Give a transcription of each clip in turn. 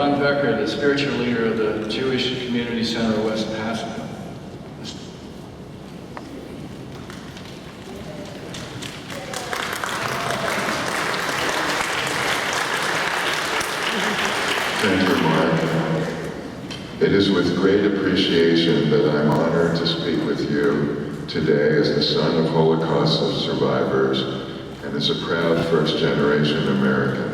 Ron Becker, the spiritual leader of the Jewish Community Center of West Pasadena. Thank you, Mark. It is with great appreciation that I'm honored to speak with you today as the son of Holocaust survivors and as a proud first-generation American.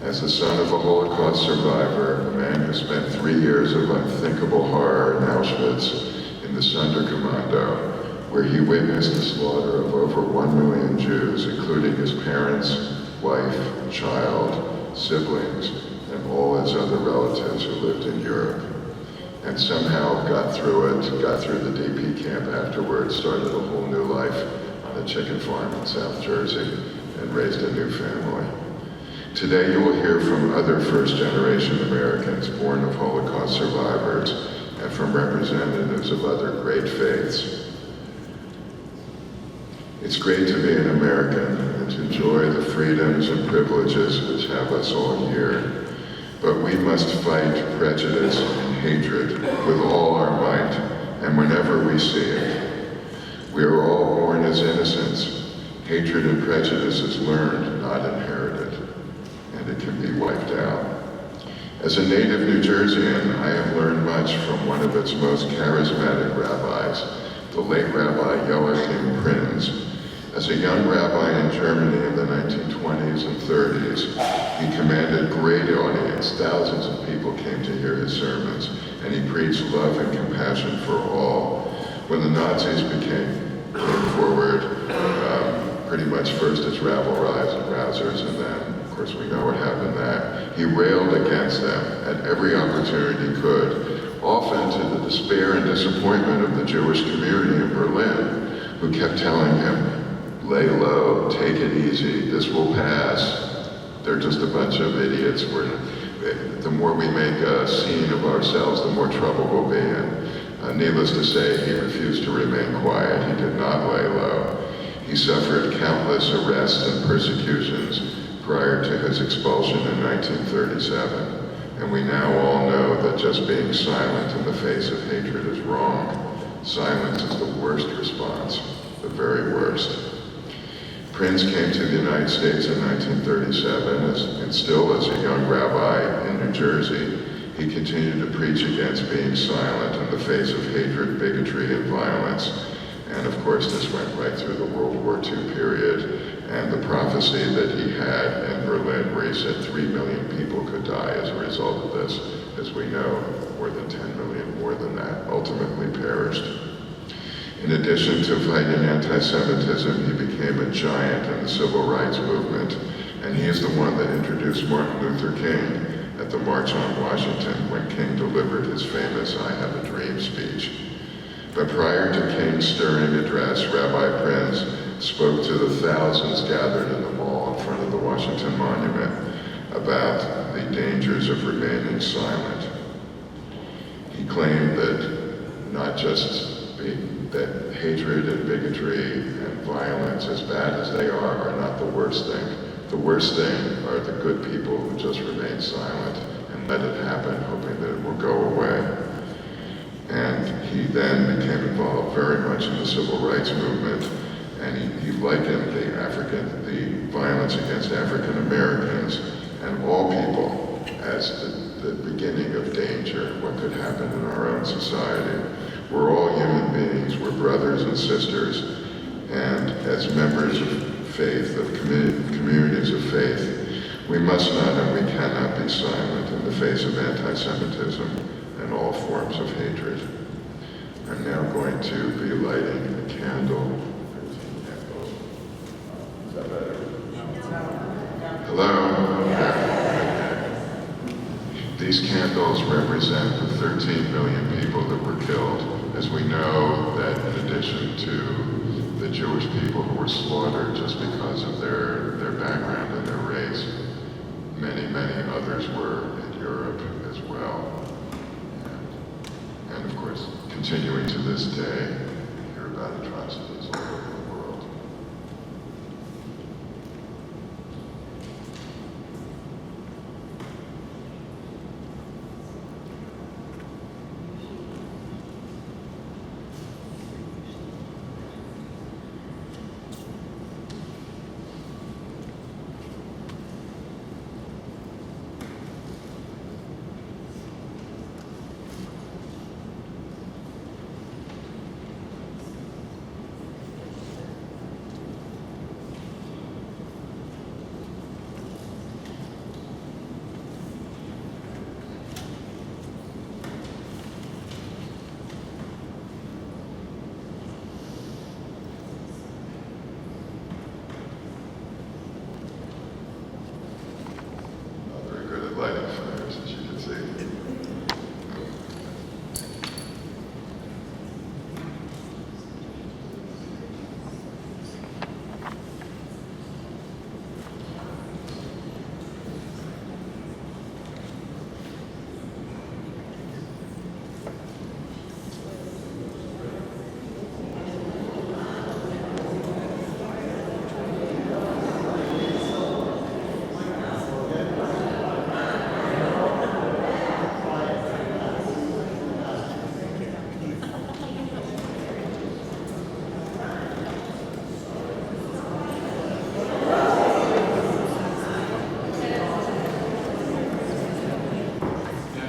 As the son of a Holocaust survivor, a man who spent 3 years of unthinkable horror in Auschwitz in the Sonderkommando, where he witnessed the slaughter of over 1 million Jews, including his parents, wife, child, siblings, and all his other relatives who lived in Europe, and somehow got through it, got through the DP camp afterwards, started a whole new life on a chicken farm in South Jersey, and raised a new family. Today you will hear from other first-generation Americans born of Holocaust survivors and from representatives of other great faiths. It's great to be an American and to enjoy the freedoms and privileges which have us all here. But we must fight prejudice and hatred with all our might and whenever we see it. We are all born as innocents. Hatred and prejudice is learned, not inherited, and it can be wiped out. As a native New Jerseyan, I have learned much from one of its most charismatic rabbis, the late Rabbi Joachim Prinz. As a young rabbi in Germany in the 1920s and 30s, he commanded a great audience. Thousands of people came to hear his sermons, and he preached love and compassion for all. When the Nazis came forward, pretty much first as rabble-rousers, and then, of course, we know what happened that. He railed against them at every opportunity he could, often to the despair and disappointment of the Jewish community in Berlin, who kept telling him, lay low, take it easy, this will pass. They're just a bunch of idiots. The more we make a scene of ourselves, the more trouble we'll be in. Needless to say, he refused to remain quiet. He did not lay low. He suffered countless arrests and persecutions prior to his expulsion in 1937. And we now all know that just being silent in the face of hatred is wrong. Silence is the worst response, the very worst. Prinz came to the United States in 1937, and still as a young rabbi in New Jersey, he continued to preach against being silent in the face of hatred, bigotry, and violence. And of course, this went right through the World War II period, and the prophecy that he had in Berlin, where he said 3 million people could die as a result of this. As we know, more than 10 million, more than that, ultimately perished. In addition to fighting anti-Semitism, he became a giant in the civil rights movement, and he is the one that introduced Martin Luther King at the March on Washington when King delivered his famous I Have a Dream speech. But prior to King's stirring address, Rabbi Prinz spoke to the thousands gathered in the mall in front of the Washington Monument about the dangers of remaining silent. He claimed that not just that hatred and bigotry and violence, as bad as they are not the worst thing. The worst thing are the good people who just remain silent and let it happen, hoping that it will go away. And he then became involved very much in the civil rights movement, and he likened the violence against African Americans and all people as the beginning of danger, what could happen in our own society. We're all human beings, we're brothers and sisters, and as members of faith, of communities of faith, we must not and we cannot be silent in the face of anti-Semitism and all forms of hatred. I'm now going to be lighting a candle. Is that better? Hello? These candles represent the 13 million people that were killed. As we know that in addition to the Jewish people who were slaughtered just because of their background and their race, many, many others were in Europe as well. And of course, continuing to this day, we hear about atrocities all over the world.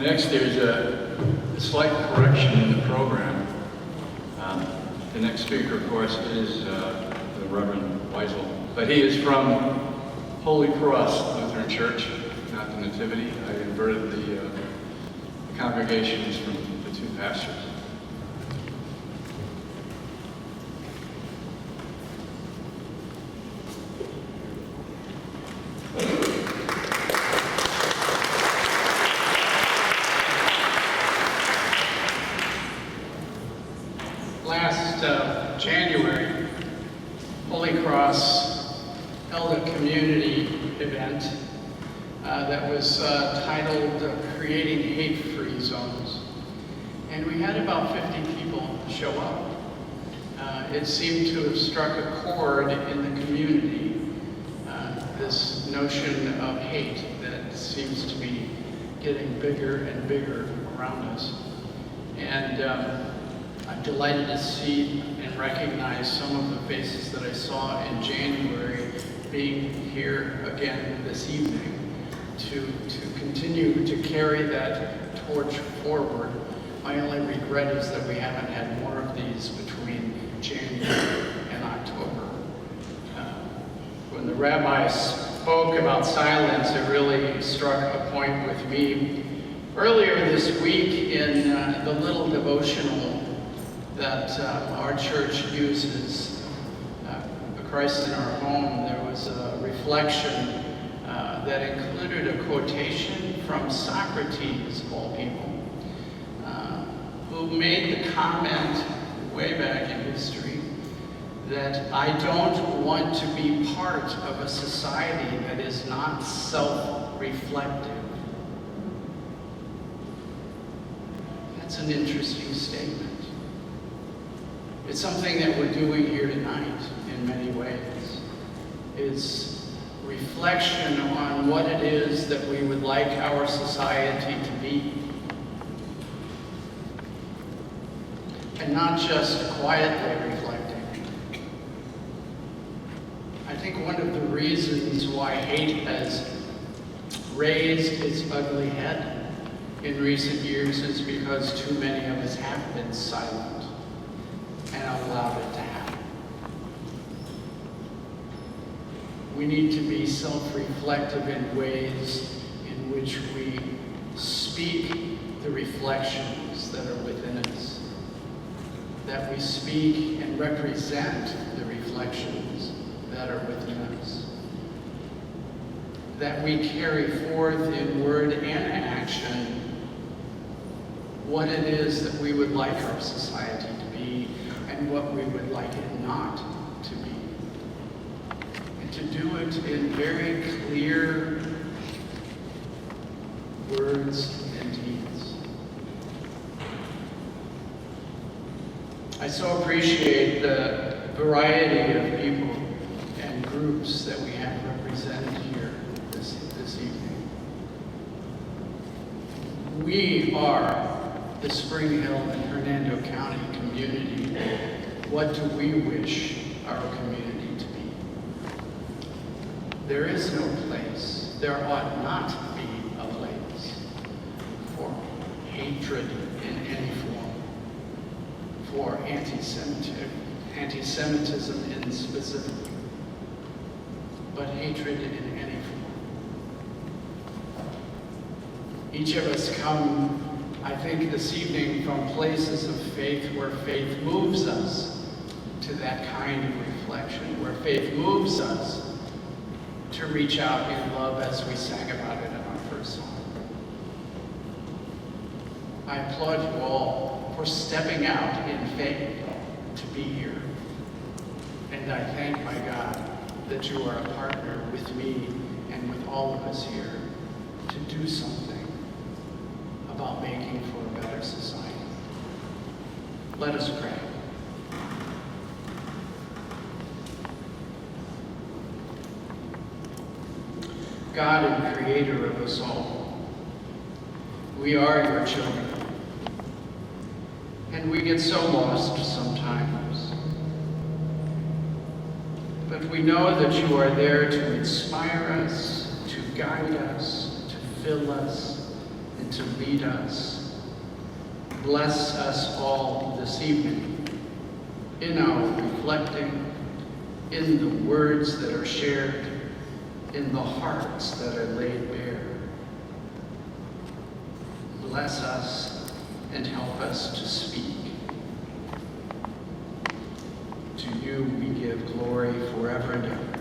next, there's a slight correction in the program. The next speaker, of course, is the Reverend Weisel, but he is from Holy Cross Lutheran Church, not the Nativity. I inverted the congregations from the two pastors. January, Holy Cross held a community event that was titled Creating Hate-Free Zones. And we had about 50 people show up. It seemed to have struck a chord in the community, this notion of hate that seems to be getting bigger and bigger around us. And I'm delighted to see and recognize some of the faces that I saw in January being here again this evening to continue to carry that torch forward. My only regret is that we haven't had more of these between January and October. When the rabbi spoke about silence, it really struck a point with me. Earlier this week in the little devotional that our church uses, Christ in Our Home, there was a reflection that included a quotation from Socrates, of all people, who made the comment way back in history that I don't want to be part of a society that is not self-reflective. That's an interesting statement. It's something that we're doing here tonight in many ways. It's reflection on what it is that we would like our society to be. And not just quietly reflecting. I think one of the reasons why hate has raised its ugly head in recent years is because too many of us have been silent and allowed it to happen. We need to be self-reflective in ways in which we speak the reflections that are within us, that we speak and represent the reflections that are within us, that we carry forth in word and action what it is that we would like our society to be and what we would like it not to be. And to do it in very clear words and deeds. I so appreciate the variety of people and groups that we have represented here this evening. We are the Spring Hill and Hernando County community. What do we wish our community to be? There is no place, there ought not be a place for hatred in any form, for anti-Semitism in specific, but hatred in any form. Each of us come, I think, this evening from places of faith where faith moves us to that kind of reflection, where faith moves us to reach out in love as we sang about it in our first song. I applaud you all for stepping out in faith to be here. And I thank my God that you are a partner with me and with all of us here to do something about making for a better society. Let us pray. God and Creator of us all, we are your children, and we get so lost sometimes. But we know that you are there to inspire us, to guide us, to fill us, and to lead us. Bless us all this evening in our reflecting, in the words that are shared, in the hearts that are laid bare. Bless us and help us to speak. To you we give glory forever and ever.